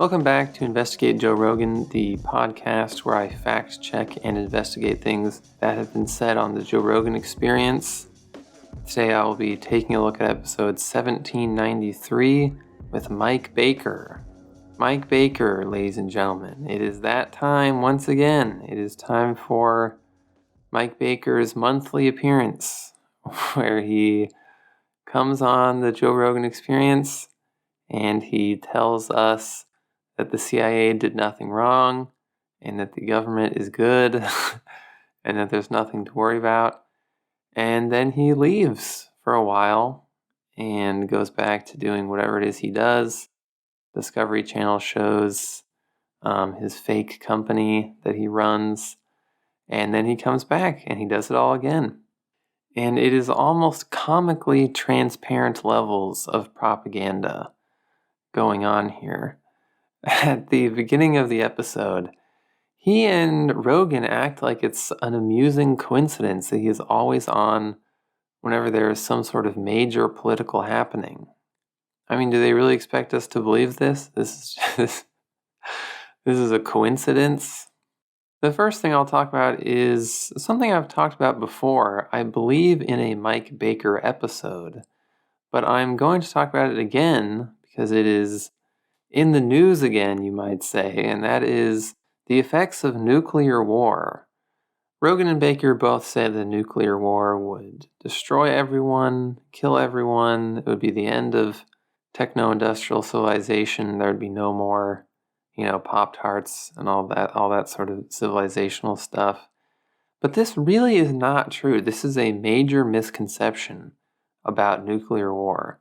Welcome back to Investigate Joe Rogan, the podcast where I fact check and investigate things that have been said on the Joe Rogan Experience. Today I will be taking a look at episode 1793 with Mike Baker. Mike Baker, ladies and gentlemen. It is that time once again. It is time for Mike Baker's monthly appearance, where he comes on the Joe Rogan Experience and he tells us that the CIA did nothing wrong, and that the government is good, and that there's nothing to worry about. And then he leaves for a while and goes back to doing whatever it is he does. Discovery Channel shows his fake company that he runs, and then he comes back and he does it all again. And it is almost comically transparent levels of propaganda going on here. At the beginning of the episode, he and Rogan act like it's an amusing coincidence that he is always on whenever there is some sort of major political happening. I mean, do they really expect us to believe this? This is a coincidence? The first thing I'll talk about is something I've talked about before, I believe in a Mike Baker episode, but I'm going to talk about it again because it is in the news again, you might say, and that is the effects of nuclear war. Rogan and Baker both said the nuclear war would destroy everyone, kill everyone. It would be the end of techno-industrial civilization. There would be no more, Pop-Tarts and all that sort of civilizational stuff. But this really is not true. This is a major misconception about nuclear war.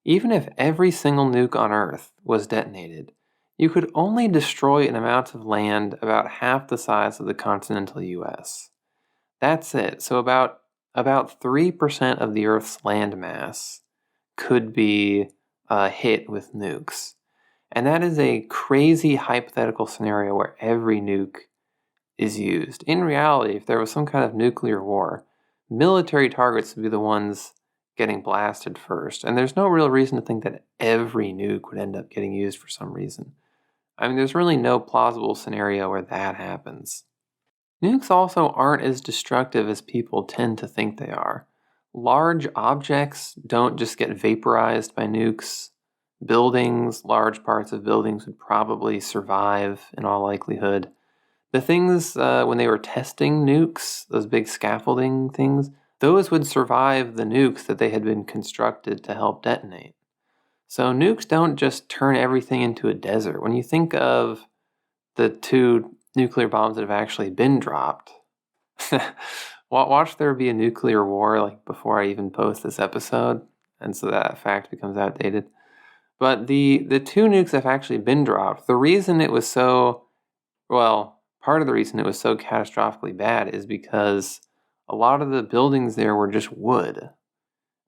Even if every single nuke on Earth was detonated, you could only destroy an amount of land about half the size of the continental US. That's it. So about 3% of the Earth's landmass could be hit with nukes. And that is a crazy hypothetical scenario where every nuke is used. In reality, if there was some kind of nuclear war, military targets would be the ones getting blasted first. And there's no real reason to think that every nuke would end up getting used for some reason. I mean, there's really no plausible scenario where that happens. Nukes also aren't as destructive as people tend to think they are. Large objects don't just get vaporized by nukes. Buildings, large parts of buildings would probably survive in all likelihood. The things, when they were testing nukes, those big scaffolding things, those would survive the nukes that they had been constructed to help detonate. So nukes don't just turn everything into a desert. When you think of the 2 nuclear bombs that have actually been dropped, watch there be a nuclear war before I even post this episode, and so that fact becomes outdated. But the 2 nukes that have actually been dropped, the reason it was so, part of the reason it was so catastrophically bad is because a lot of the buildings there were just wood.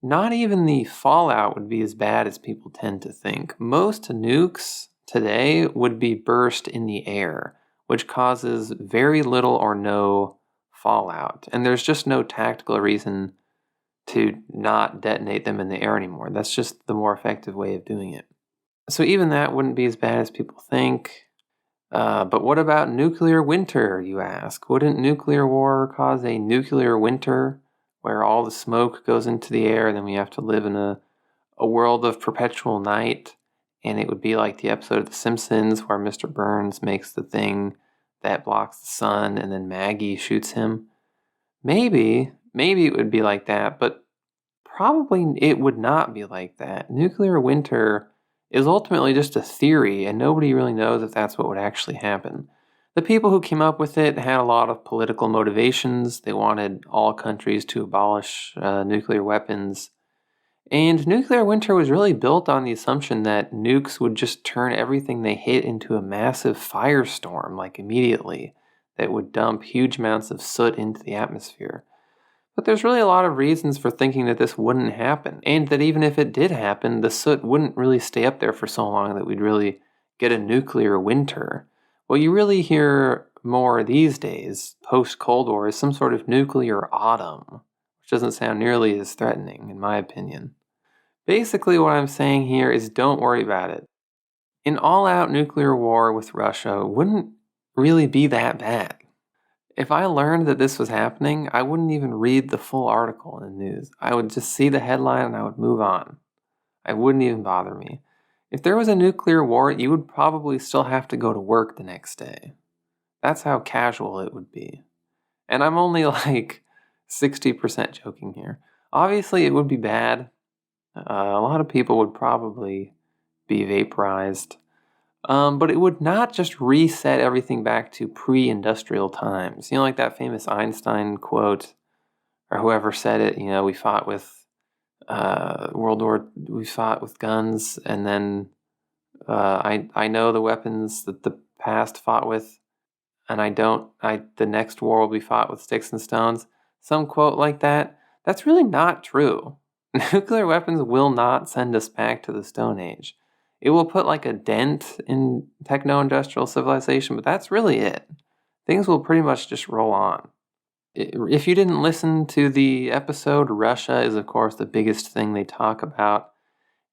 Not even the fallout would be as bad as people tend to think. Most nukes today would be burst in the air, which causes very little or no fallout. And there's just no tactical reason to not detonate them in the air anymore. That's just the more effective way of doing it. So even that wouldn't be as bad as people think. But what about nuclear winter, you ask? Wouldn't nuclear war cause a nuclear winter where all the smoke goes into the air and then we have to live in a world of perpetual night? And it would be like the episode of The Simpsons where Mr. Burns makes the thing that blocks the sun and then Maggie shoots him. Maybe it would be like that, but probably it would not be like that. Nuclear winter is ultimately just a theory, and nobody really knows if that's what would actually happen. The people who came up with it had a lot of political motivations. They wanted all countries to abolish nuclear weapons. And nuclear winter was really built on the assumption that nukes would just turn everything they hit into a massive firestorm, immediately, that would dump huge amounts of soot into the atmosphere. But there's really a lot of reasons for thinking that this wouldn't happen, and that even if it did happen, the soot wouldn't really stay up there for so long that we'd really get a nuclear winter. What you really hear more these days, post-Cold War, is some sort of nuclear autumn, which doesn't sound nearly as threatening, in my opinion. Basically, what I'm saying here is don't worry about it. An all-out nuclear war with Russia wouldn't really be that bad. If I learned that this was happening, I wouldn't even read the full article in the news. I would just see the headline and I would move on. It wouldn't even bother me. If there was a nuclear war, you would probably still have to go to work the next day. That's how casual it would be. And I'm only like 60% joking here. Obviously, it would be bad. A lot of people would probably be vaporized. But it would not just reset everything back to pre-industrial times. Like that famous Einstein quote, or whoever said it, we fought with we fought with guns, and then I know the weapons that the past fought with, and the next war will be fought with sticks and stones. Some quote like that. That's really not true. Nuclear weapons will not send us back to the Stone Age. It will put like a dent in techno-industrial civilization, but that's really it. Things will pretty much just roll on. If you didn't listen to the episode, Russia is of course the biggest thing they talk about.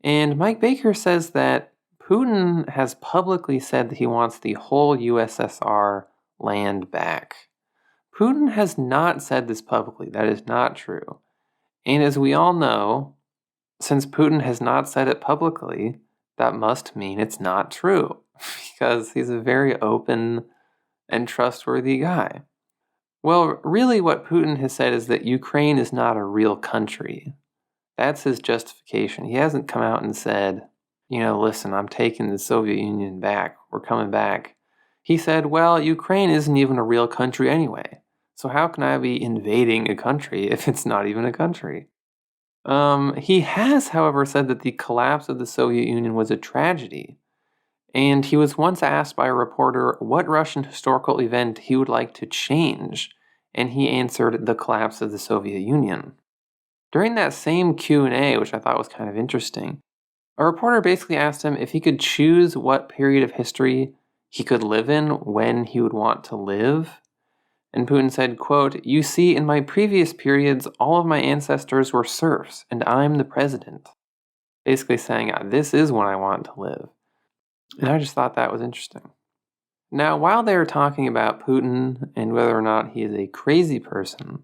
And Mike Baker says that Putin has publicly said that he wants the whole USSR land back. Putin has not said this publicly. That is not true. And as we all know, since Putin has not said it publicly, that must mean it's not true, because he's a very open and trustworthy guy. Well, really what Putin has said is that Ukraine is not a real country. That's his justification. He hasn't come out and said, listen, I'm taking the Soviet Union back. We're coming back. He said, well, Ukraine isn't even a real country anyway. So how can I be invading a country if it's not even a country? He has, however, said that the collapse of the Soviet Union was a tragedy. And he was once asked by a reporter what Russian historical event he would like to change, and he answered the collapse of the Soviet Union. During that same Q&A, which I thought was kind of interesting, a reporter basically asked him if he could choose what period of history he could live in when he would want to live. And Putin said, quote, "You see, in my previous periods, all of my ancestors were serfs, and I'm the president." Basically saying, this is when I want to live. And I just thought that was interesting. Now, while they were talking about Putin and whether or not he is a crazy person,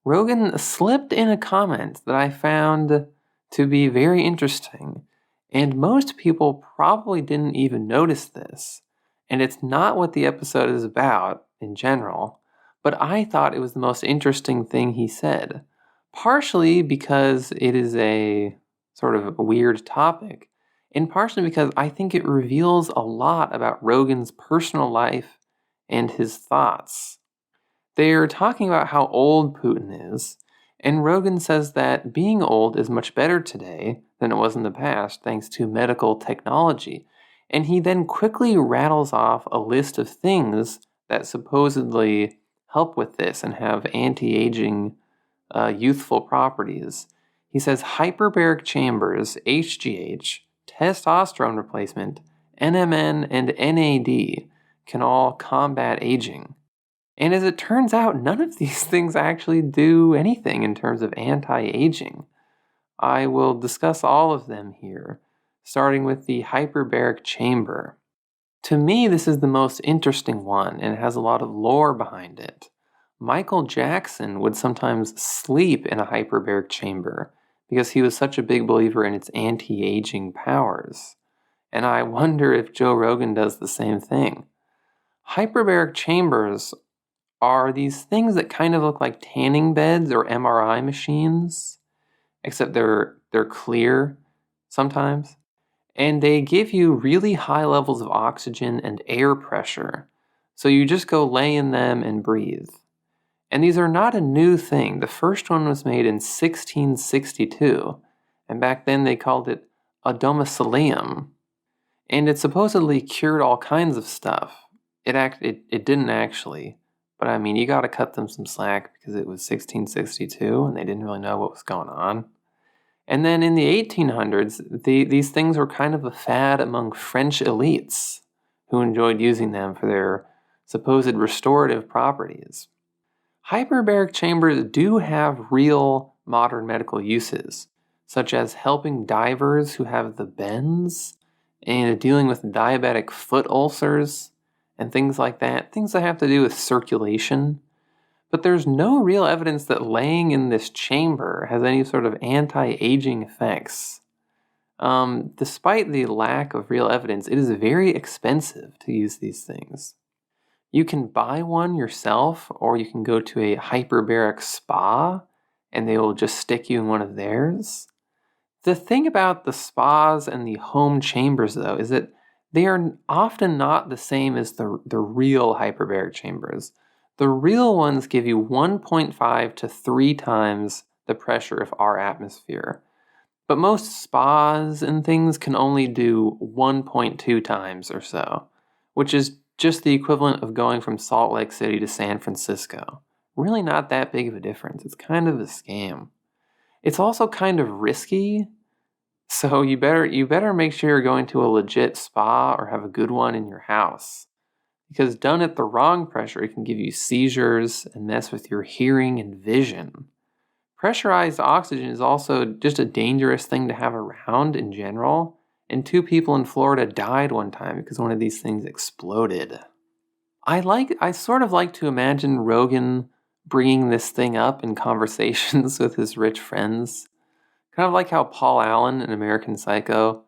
Rogan slipped in a comment that I found to be very interesting. And most people probably didn't even notice this. And it's not what the episode is about in general, but I thought it was the most interesting thing he said. Partially because it is a sort of weird topic, and partially because I think it reveals a lot about Rogan's personal life and his thoughts. They're talking about how old Putin is, and Rogan says that being old is much better today than it was in the past thanks to medical technology. And he then quickly rattles off a list of things that supposedly help with this and have anti-aging youthful properties. He says hyperbaric chambers, HGH, testosterone replacement, Nmn and NAD can all combat aging. And as it turns out, none of these things actually do anything in terms of anti-aging. I will discuss all of them here, starting with the hyperbaric chamber. To me, this is the most interesting one, and it has a lot of lore behind it. Michael Jackson would sometimes sleep in a hyperbaric chamber because he was such a big believer in its anti-aging powers. And I wonder if Joe Rogan does the same thing. Hyperbaric chambers are these things that kind of look like tanning beds or MRI machines, except they're clear sometimes. And they give you really high levels of oxygen and air pressure. So you just go lay in them and breathe. And these are not a new thing. The first one was made in 1662. And back then they called it a domicilium. And it supposedly cured all kinds of stuff. It didn't actually. But I mean, you gotta cut them some slack because it was 1662 and they didn't really know what was going on. And then in the 1800s, these things were kind of a fad among French elites who enjoyed using them for their supposed restorative properties. Hyperbaric chambers do have real modern medical uses, such as helping divers who have the bends and dealing with diabetic foot ulcers and things like that, things that have to do with circulation. But there's no real evidence that laying in this chamber has any sort of anti-aging effects. Despite the lack of real evidence, it is very expensive to use these things. You can buy one yourself, or you can go to a hyperbaric spa, and they will just stick you in one of theirs. The thing about the spas and the home chambers, though, is that they are often not the same as the real hyperbaric chambers. The real ones give you 1.5 to 3 times the pressure of our atmosphere. But most spas and things can only do 1.2 times or so, which is just the equivalent of going from Salt Lake City to San Francisco. Really not that big of a difference. It's kind of a scam. It's also kind of risky, so you better make sure you're going to a legit spa or have a good one in your house. Because done at the wrong pressure, it can give you seizures and mess with your hearing and vision. Pressurized oxygen is also just a dangerous thing to have around in general, and 2 people in Florida died one time because one of these things exploded. I sort of like to imagine Rogan bringing this thing up in conversations with his rich friends. Kind of like how Paul Allen in American Psycho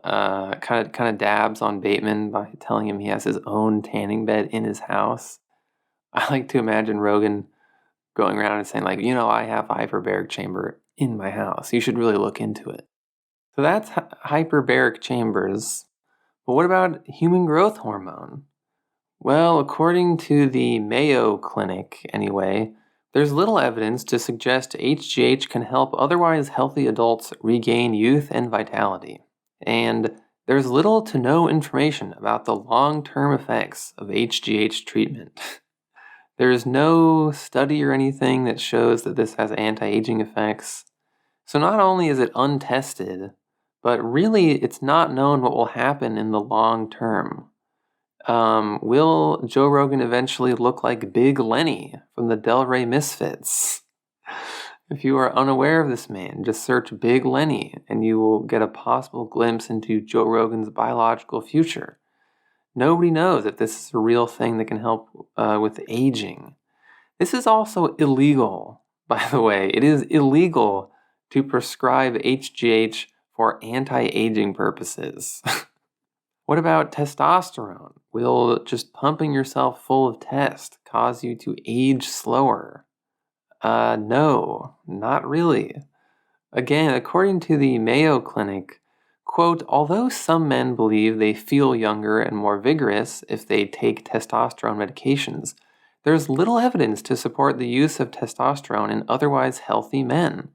kind of dabs on Bateman by telling him he has his own tanning bed in his house. I like to imagine Rogan going around and saying, like, I have a hyperbaric chamber in my house. You should really look into it. So that's hyperbaric chambers. But what about human growth hormone? Well, according to the Mayo Clinic, anyway, there's little evidence to suggest HGH can help otherwise healthy adults regain youth and vitality. And there's little to no information about the long-term effects of HGH treatment. There is no study or anything that shows that this has anti-aging effects. So not only is it untested, but really it's not known what will happen in the long term. Will Joe Rogan eventually look like Big Lenny from the Del Rey Misfits? If you are unaware of this man, just search Big Lenny and you will get a possible glimpse into Joe Rogan's biological future. Nobody knows if this is a real thing that can help with aging. This is also illegal, by the way. It is illegal to prescribe HGH for anti-aging purposes. What about testosterone? Will just pumping yourself full of test cause you to age slower? No, not really. Again, according to the Mayo Clinic, quote, although some men believe they feel younger and more vigorous if they take testosterone medications, there's little evidence to support the use of testosterone in otherwise healthy men.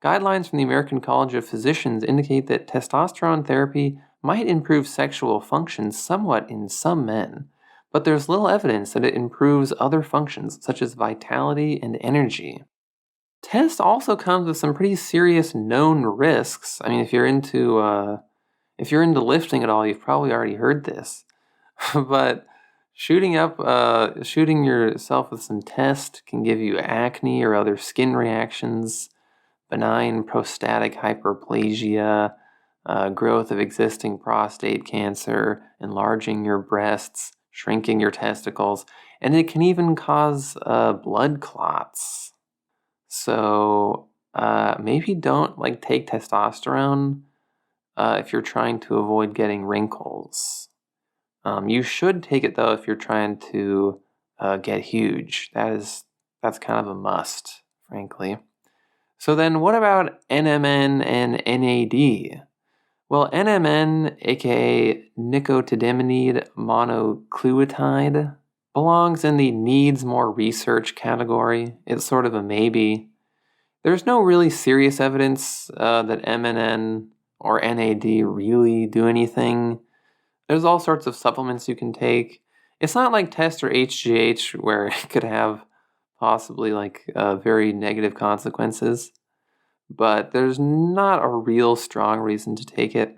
Guidelines from the American College of Physicians indicate that testosterone therapy might improve sexual function somewhat in some men, but there's little evidence that it improves other functions such as vitality and energy. Test also comes with some pretty serious known risks. I mean, if you're into lifting at all, you've probably already heard this. But shooting yourself with some test can give you acne or other skin reactions, benign prostatic hyperplasia, growth of existing prostate cancer, enlarging your breasts, shrinking your testicles, and it can even cause blood clots. So maybe don't take testosterone if you're trying to avoid getting wrinkles. You should take it though if you're trying to get huge. That's kind of a must, frankly. So then what about Nmn and NAD? Well, Nmn, aka nicotinamide mononucleotide, belongs in the needs more research category. It's sort of a maybe. There's no really serious evidence that MNN or NAD really do anything. There's all sorts of supplements you can take. It's not like test or HGH where it could have possibly very negative consequences, but there's not a real strong reason to take it.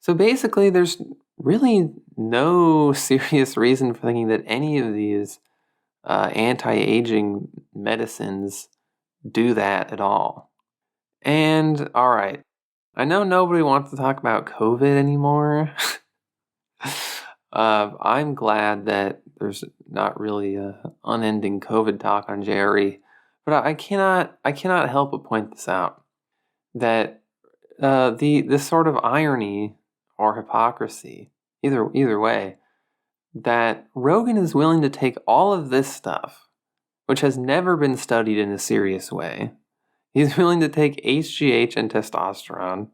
So basically, there's really no serious reason for thinking that any of these anti-aging medicines do that at all. And all right, I know nobody wants to talk about COVID anymore. I'm glad that there's not really a unending COVID talk on JRE, but I cannot help but point this out, that this sort of irony or hypocrisy, either way, that Rogan is willing to take all of this stuff, which has never been studied in a serious way. He's willing to take HGH and testosterone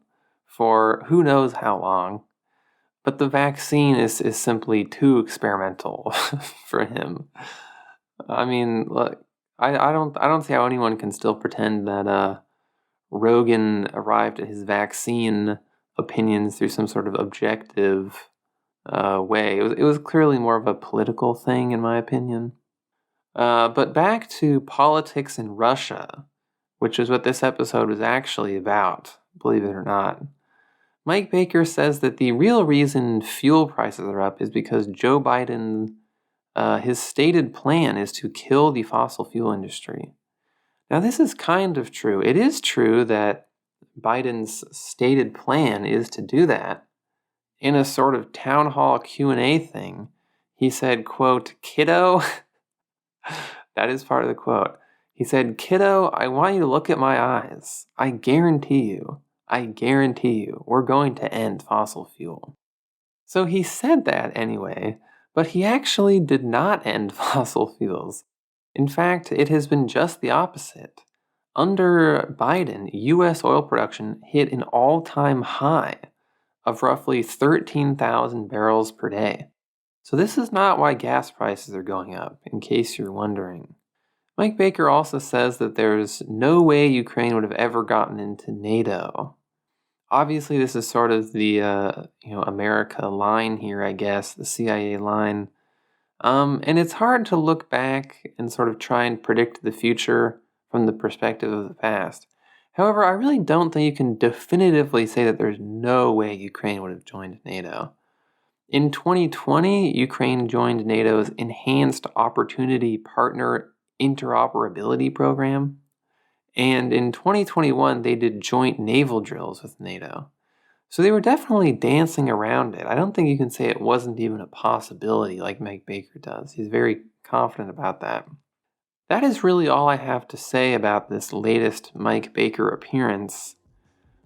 for who knows how long, but the vaccine is simply too experimental for him. I mean, look, I don't see how anyone can still pretend that Rogan arrived at his vaccine opinions through some sort of objective way. It was clearly more of a political thing, in my opinion. But back to politics in Russia, which is what this episode was actually about, believe it or not. Mike Baker says that the real reason fuel prices are up is because Joe Biden, his stated plan is to kill the fossil fuel industry. Now, this is kind of true. It is true that Biden's stated plan is to do that. In a sort of town hall Q&A thing, he said, quote, "Kiddo," that is part of the quote. He said, "Kiddo, I want you to look at my eyes. I guarantee you, we're going to end fossil fuel." So he said that anyway, but he actually did not end fossil fuels. In fact, it has been just the opposite. Under Biden, U.S. oil production hit an all-time high of roughly 13,000 barrels per day. So this is not why gas prices are going up, in case you're wondering. Mike Baker also says that there's no way Ukraine would have ever gotten into NATO. Obviously, this is sort of the America line here, I guess, the CIA line. And it's hard to look back and sort of try and predict the future from the perspective of the past. However, I really don't think you can definitively say that there's no way Ukraine would have joined NATO. In 2020, Ukraine joined NATO's Enhanced Opportunity Partner Interoperability Program. And in 2021, they did joint naval drills with NATO. So they were definitely dancing around it. I don't think you can say it wasn't even a possibility like Mike Baker does. He's very confident about that. That is really all I have to say about this latest Mike Baker appearance.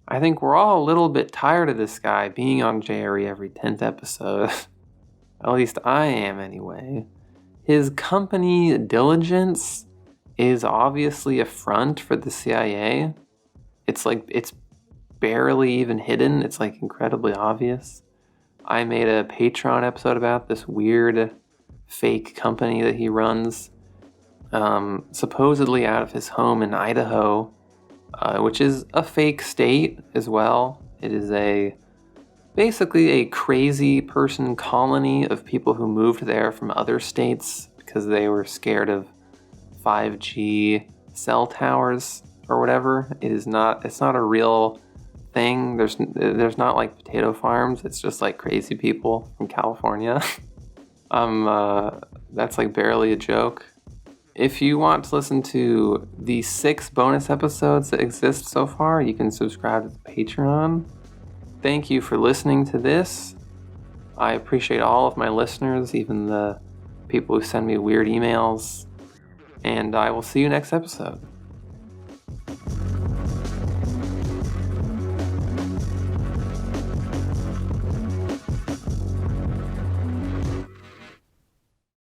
I think we're all a little bit tired of this guy being on JRE every 10th episode. At least I am anyway. His company diligence is obviously a front for the CIA. It's barely even hidden. It's incredibly obvious. I made a Patreon episode about this weird fake company that he runs, supposedly out of his home in Idaho, which is a fake state as well. It is basically a crazy person colony of people who moved there from other states because they were scared of 5G cell towers or whatever. It's not a real thing. There's not potato farms. It's just crazy people from California. That's barely a joke. If you want to listen to the 6 bonus episodes that exist so far, you can subscribe to the Patreon. Thank you for listening to this. I appreciate all of my listeners, even the people who send me weird emails. And I will see you next episode.